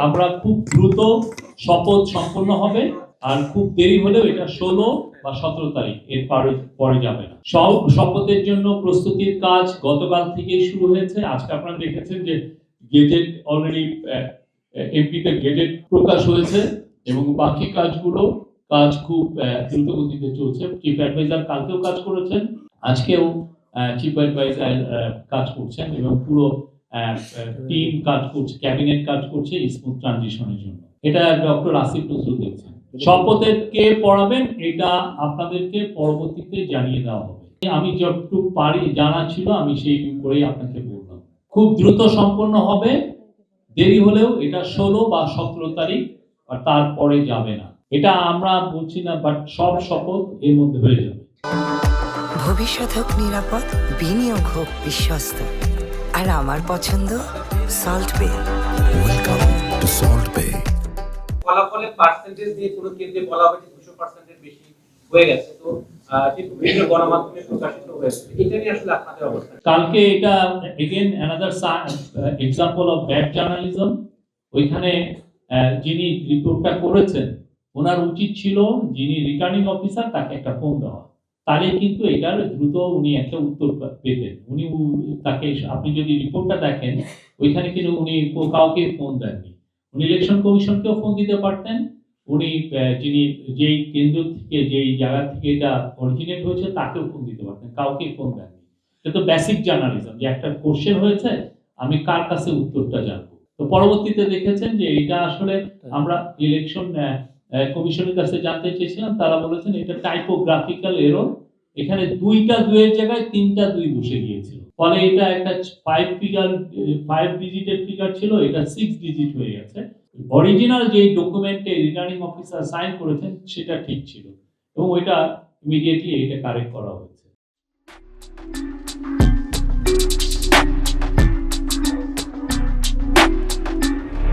আমরা খুব দ্রুত শপথ সম্পন্ন হবে, আর খুব দেরি হলেও এটা 16 বা 17 তারিখ, এর পরে যাবে না। শপথের জন্য প্রস্তুতির কাজ গতকাল থেকেই শুরু হয়েছে। আজকে আপনারা দেখেছেন যে গেজেট অলরেডি এমপিতে গেজেট প্রকাশ হয়েছে এবং বাকি কাজ খুব দ্রুত গতিতে চলছে। চিফ অ্যাডভাইজার কালকেও কাজ করেছেন, আজকেও চিফ অ্যাডভাইজার কাজ করছেন এবং পুরো টিম কাজ করছে, ক্যাবিনেট কাজ করছে স্মুথ ট্রানজিশনের জন্য। এটা ডক্টর আসিফ নজরুল দেখছেন। শপথের কে পড়াবেন এটা আপনাদেরকে পরবর্তীতে জানিয়ে দেওয়া হবে। আমি যতটুকু পারি জানা ছিল আমি সেই করেই আপনাকে বললাম। খুব দ্রুত সম্পন্ন হবে, দেরি হলেও এটা 16 বা 17 তারিখ, আর তারপরে যাবে না। এটা আমরা বলছি না, বাট সব শপথ এর মধ্যে হয়ে যাবে। ভবিষ্যৎ হোক নিরাপদ, বিনিয়োগ হোক বিশ্বস্ত, আর আমার পছন্দ সল্ট বে। ওয়েলকাম টু সল্ট বে। ফলাফলে পার্সেন্টেজ দিয়ে পুরো কেন্দ্রে বলা হবে যে 200% বেশি হয়ে গেছে, তো যে বিভিন্ন গণমাধ্যমে প্রকাশিত হয়েছে, এটা নিয়ে আসলে আপনাদের অবস্থা। কালকে এটা again another example of bad journalism. ওইখানে যিনি রিপোর্টটা করেছেন ওনার উচিত ছিল যিনি রিটার্নিং অফিসার তাকে একটা ফোন দেওয়া, তাহলে কিন্তু এটার দ্রুত উনি একটা উত্তর পেতেন। উনি তাকে, আপনি যদি রিপোর্টটা দেখেন ওইখানে কিন্তু উনি কাউকে ফোন দেননি। উনি ইলেকশন কমিশনকেও ফোন দিতে পারতেন, উনি যিনি যেই কেন্দ্র থেকে যেই জায়গা থেকে এটা অরিজিনেট হয়েছে তাকেও ফোন দিতে পারতেন, কাউকে ফোন দেননি। এটা তো বেসিক জার্নালিজম যে একটা কোশ্চেন হয়েছে আমি কার কাছে উত্তরটা জানবো। তো পরবর্তীতে দেখেছেন যে এটা আসলে আমরা ইলেকশন কমিশনের কাছে জানতে চেয়েছিলাম, তারা বলেছেন এটা টাইপোগ্রাফিক্যাল এরর, এখানে 2টা 2 এর জায়গায় 3টা 2 বসে গিয়েছিল, ফলে এটা একটা 5 ডিজিটের ফিগার ছিল, এটা 6 ডিজিট হয়ে গেছে। অরিজিনাল যে ডকুমেন্টে রিটার্নিং অফিসার সাইন করেছেন সেটা ঠিক ছিল এবং ওইটা ইমিডিয়েটলি এটা কারেক্ট করা হয়েছে।